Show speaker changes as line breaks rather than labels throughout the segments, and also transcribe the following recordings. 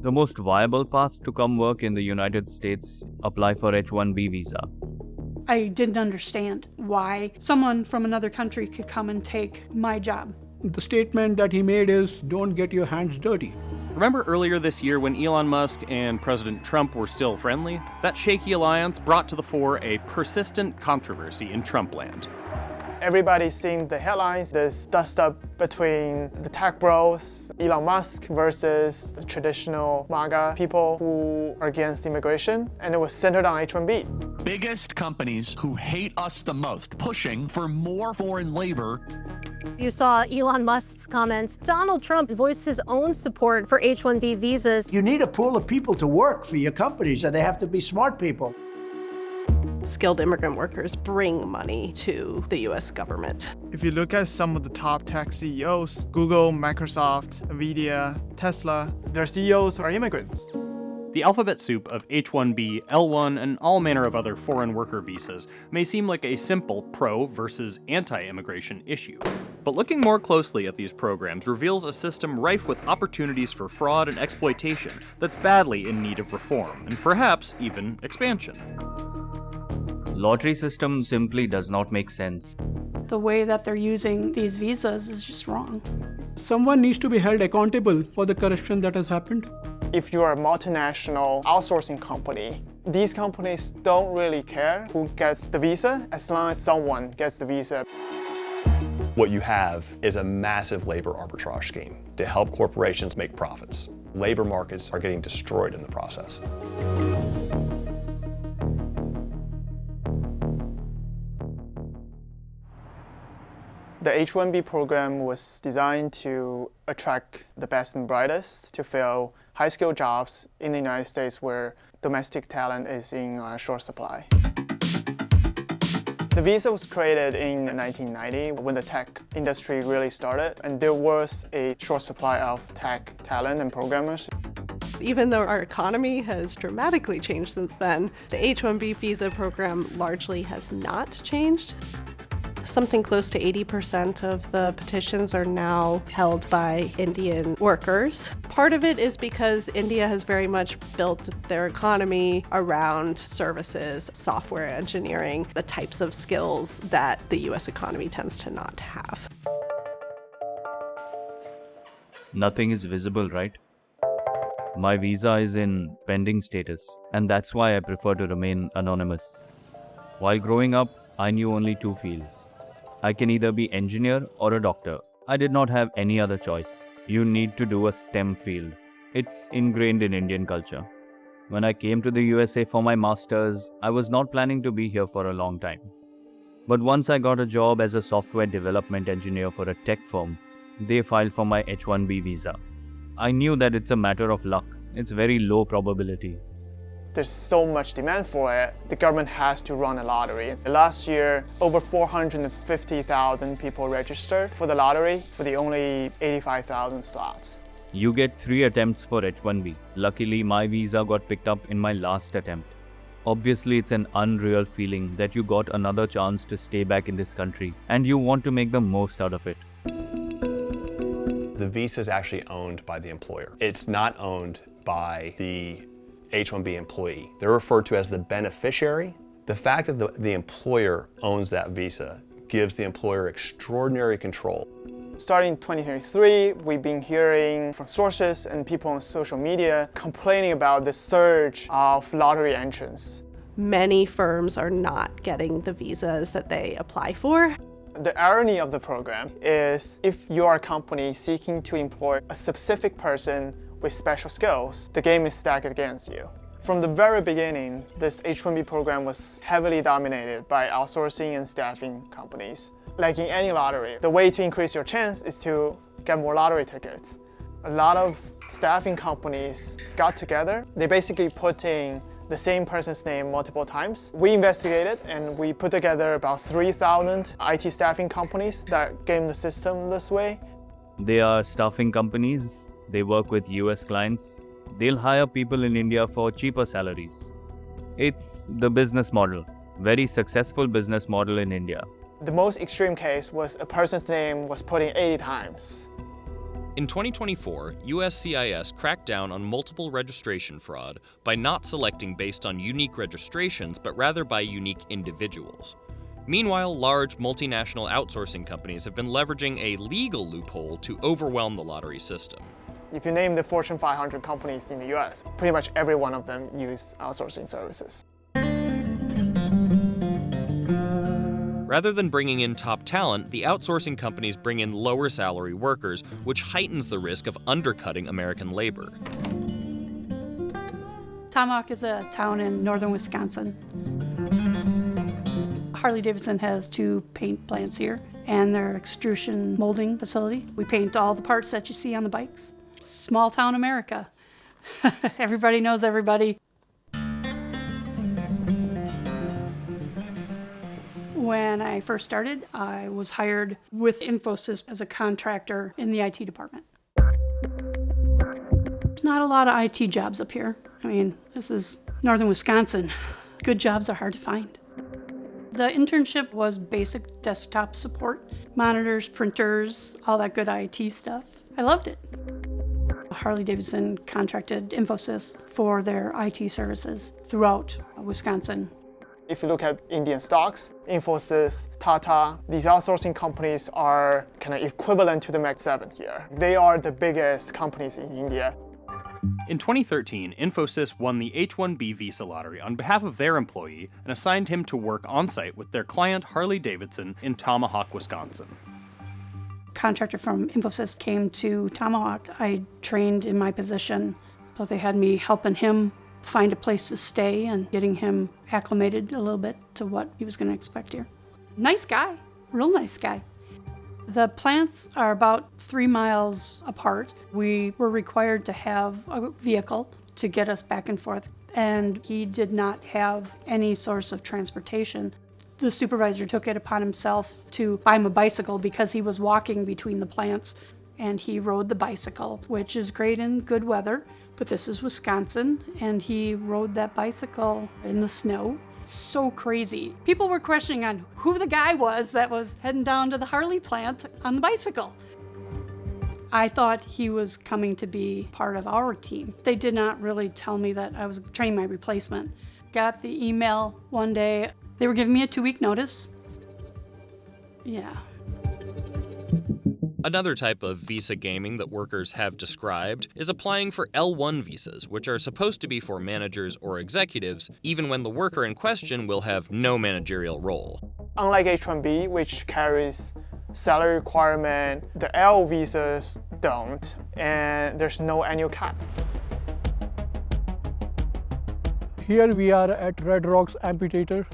The most viable path to come work in the United States, apply for H-1B visa.
I didn't understand why someone from another country could come and take my job.
The statement that he made is, don't get your hands dirty.
Remember earlier this year when Elon Musk and President Trump were still friendly? That shaky alliance brought to the fore a persistent controversy in Trumpland.
Everybody's seen the headlines, this dust-up between the tech bros, Elon Musk versus the traditional MAGA people who are against immigration, and it was centered on H-1B.
Biggest companies who hate us the most, pushing for more foreign labor.
You saw Elon Musk's comments. Donald Trump voiced his own support for H-1B visas.
You need a pool of people to work for your companies, and they have to be smart people.
Skilled immigrant workers bring money to the US government.
If you look at some of the top tech CEOs, Google, Microsoft, Nvidia, Tesla, their CEOs are immigrants.
The alphabet soup of H-1B, L-1, and all manner of other foreign worker visas may seem like a simple pro versus anti-immigration issue. But looking more closely at these programs reveals a system rife with opportunities for fraud and exploitation that's badly in need of reform, and perhaps even expansion.
Lottery system simply does not make sense.
The way that they're using these visas is just wrong.
Someone needs to be held accountable for the corruption that has happened.
If you're a multinational outsourcing company, these companies don't really care who gets the visa as long as someone gets the visa.
What you have is a massive labor arbitrage scheme to help corporations make profits. Labor markets are getting destroyed in the process.
The H-1B program was designed to attract the best and brightest to fill high-skilled jobs in the United States where domestic talent is in short supply. The visa was created in 1990 when the tech industry really started, and there was a short supply of tech talent and programmers.
Even though our economy has dramatically changed since then, the H-1B visa program largely has not changed. Something close to 80% of the petitions are now held by Indian workers. Part of it is because India has very much built their economy around services, software engineering, the types of skills that the US economy tends to not have.
Nothing is visible, right? My visa is in pending status, and that's why I prefer to remain anonymous. While growing up, I knew only two fields. I can either be engineer or a doctor. I did not have any other choice. You need to do a STEM field. It's ingrained in Indian culture. When I came to the USA for my master's, I was not planning to be here for a long time. But once I got a job as a software development engineer for a tech firm, they filed for my H-1B visa. I knew that it's a matter of luck. It's very low probability.
There's so much demand for it, the government has to run a lottery. Last year, over 450,000 people registered for the lottery for the only 85,000 slots.
You get 3 attempts for H-1B. Luckily, my visa got picked up in my last attempt. Obviously, it's an unreal feeling that you got another chance to stay back in this country and you want to make the most out of it.
The visa is actually owned by the employer. It's not owned by the H-1B employee. They're referred to as the beneficiary. The fact that the employer owns that visa gives the employer extraordinary control.
Starting in 2023, we've been hearing from sources and people on social media complaining about the surge of lottery entrants.
Many firms are not getting the visas that they apply for.
The irony of the program is if you're a company seeking to employ a specific person with special skills, the game is stacked against you. From the very beginning, this H-1B program was heavily dominated by outsourcing and staffing companies. Like in any lottery, the way to increase your chance is to get more lottery tickets. A lot of staffing companies got together. They basically put in the same person's name multiple times. We investigated and we put together about 3,000 IT staffing companies that game the system this way.
They are staffing companies. They work with US clients. They'll hire people in India for cheaper salaries. It's the business model. Very successful business model in India.
The most extreme case was a person's name was put in 80 times.
In 2024, USCIS cracked down on multiple registration fraud by not selecting based on unique registrations, but rather by unique individuals. Meanwhile, large multinational outsourcing companies have been leveraging a legal loophole to overwhelm the lottery system.
If you name the Fortune 500 companies in the US, pretty much every one of them use outsourcing services.
Rather than bringing in top talent, the outsourcing companies bring in lower salary workers, which heightens the risk of undercutting American labor.
Tomahawk is a town in northern Wisconsin. Harley-Davidson has 2 paint plants here and their extrusion molding facility. We paint all the parts that you see on the bikes. Small town America. Everybody knows everybody. When I first started, I was hired with Infosys as a contractor in the IT department. Not a lot of IT jobs up here. I mean, this is northern Wisconsin. Good jobs are hard to find. The internship was basic desktop support, monitors, printers, all that good IT stuff. I loved it. Harley-Davidson contracted Infosys for their IT services throughout Wisconsin.
If you look at Indian stocks, Infosys, Tata, these outsourcing companies are kind of equivalent to the Mag 7 here. They are the biggest companies in India.
In 2013, Infosys won the H-1B visa lottery on behalf of their employee and assigned him to work on-site with their client Harley-Davidson in Tomahawk, Wisconsin.
Contractor from Infosys came to Tomahawk. I trained in my position, so they had me helping him find a place to stay and getting him acclimated a little bit to what he was going to expect here. Nice guy, real nice guy. The plants are about 3 miles apart. We were required to have a vehicle to get us back and forth, and he did not have any source of transportation. The supervisor took it upon himself to buy him a bicycle because he was walking between the plants, and he rode the bicycle, which is great in good weather. But this is Wisconsin, and he rode that bicycle in the snow. So crazy. People were questioning on who the guy was that was heading down to the Harley plant on the bicycle. I thought he was coming to be part of our team. They did not really tell me that I was training my replacement. Got the email one day. They were giving me a 2-week notice. Yeah.
Another type of visa gaming that workers have described is applying for L1 visas, which are supposed to be for managers or executives, even when the worker in question will have no managerial role.
Unlike H-1B, which carries salary requirement, the L visas don't, and there's no annual cap.
Here we are at Red Rocks Amphitheater.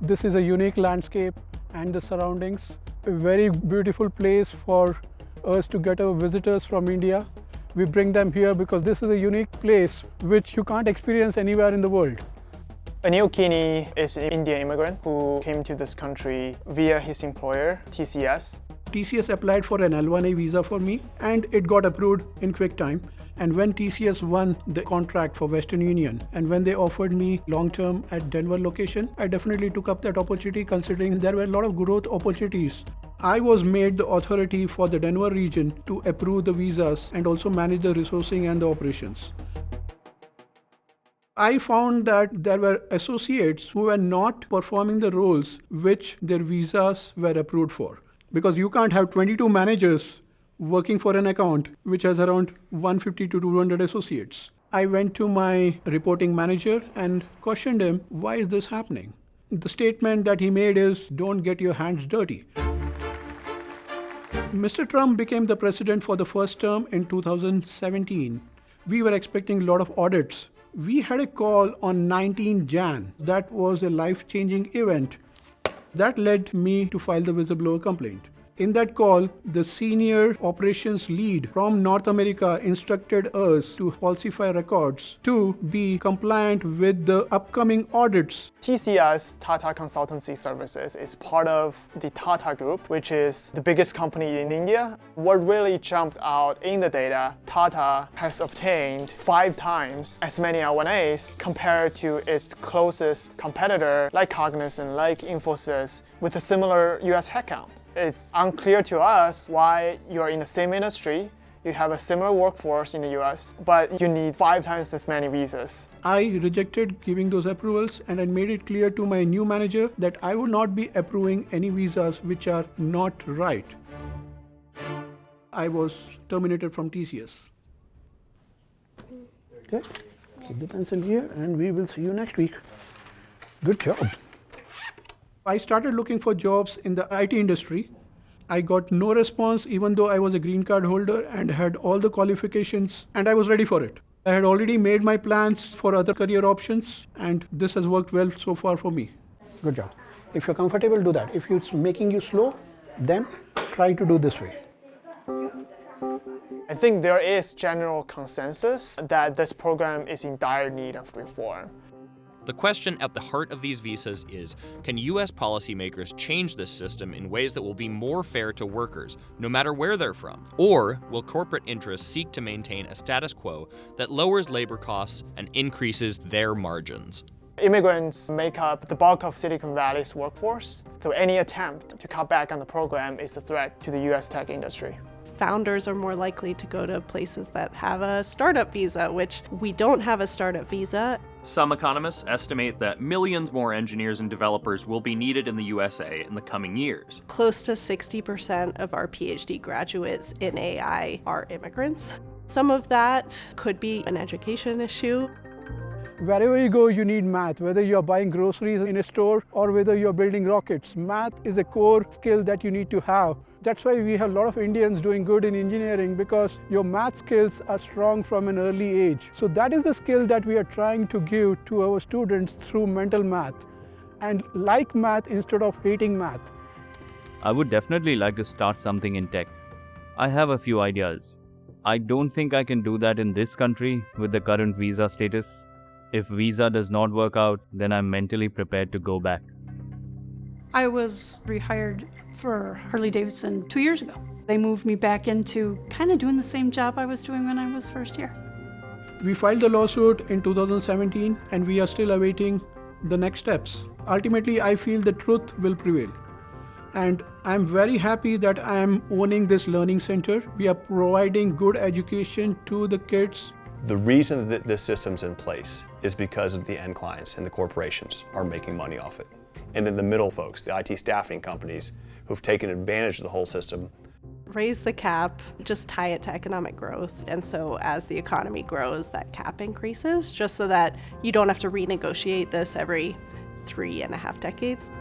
This is a unique landscape and the surroundings. A very beautiful place for us to get our visitors from India. We bring them here because this is a unique place which you can't experience anywhere in the world.
Anil Kini is an Indian immigrant who came to this country via his employer, TCS.
TCS applied for an L1A visa for me and it got approved in quick time. And when TCS won the contract for Western Union and when they offered me long-term at Denver location, I definitely took up that opportunity considering there were a lot of growth opportunities. I was made the authority for the Denver region to approve the visas and also manage the resourcing and the operations. I found that there were associates who were not performing the roles which their visas were approved for. Because you can't have 22 managers working for an account which has around 150 to 200 associates. I went to my reporting manager and questioned him, why is this happening? The statement that he made is, don't get your hands dirty. Mr. Trump became the president for the first term in 2017. We were expecting a lot of audits. We had a call on 19 Jan. That was a life-changing event. That led me to file the whistleblower complaint. In that call, the senior operations lead from North America instructed us to falsify records to be compliant with the upcoming audits.
TCS, Tata Consultancy Services, is part of the Tata Group, which is the biggest company in India. What really jumped out in the data, Tata has obtained 5 times as many L1As compared to its closest competitor, like Cognizant, like Infosys, with a similar US headcount. It's unclear to us why you're in the same industry You have a similar workforce in the US, but you need 5 times as many visas.
I rejected giving those approvals, and I made it clear to my new manager that I would not be approving any visas which are not right. I was terminated from TCS. Okay, keep the pencil here and we will see you next week. Good job. I started looking for jobs in the IT industry. I got no response even though I was a green card holder and had all the qualifications, and I was ready for it. I had already made my plans for other career options, and this has worked well so far for me. Good job. If you're comfortable, do that. If it's making you slow, then try to do this way.
I think there is general consensus that this program is in dire need of reform.
The question at the heart of these visas is, can U.S. policymakers change this system in ways that will be more fair to workers, no matter where they're from? Or will corporate interests seek to maintain a status quo that lowers labor costs and increases their margins?
Immigrants make up the bulk of Silicon Valley's workforce, so any attempt to cut back on the program is a threat to the U.S. tech industry.
Founders are more likely to go to places that have a startup visa, which we don't have a startup visa.
Some economists estimate that millions more engineers and developers will be needed in the USA in the coming years.
Close to 60% of our PhD graduates in AI are immigrants. Some of that could be an education issue.
Wherever you go, you need math. Whether you're buying groceries in a store or whether you're building rockets, math is a core skill that you need to have. That's why we have a lot of Indians doing good in engineering, because your math skills are strong from an early age. So that is the skill that we are trying to give to our students through mental math, and like math instead of hating math.
I would definitely like to start something in tech. I have a few ideas. I don't think I can do that in this country with the current visa status. If visa does not work out, then I'm mentally prepared to go back.
I was rehired for Harley-Davidson 2 years ago. They moved me back into kind of doing the same job I was doing when I was first here.
We filed the lawsuit in 2017 and we are still awaiting the next steps. Ultimately, I feel the truth will prevail. And I'm very happy that I am owning this learning center. We are providing good education to the kids.
The reason that this system's in place is because of the end clients and the corporations are making money off it. And then the middle folks, the IT staffing companies, who've taken advantage of the whole system.
Raise the cap, just tie it to economic growth. And so as the economy grows, that cap increases, just so that you don't have to renegotiate this every 3.5 decades.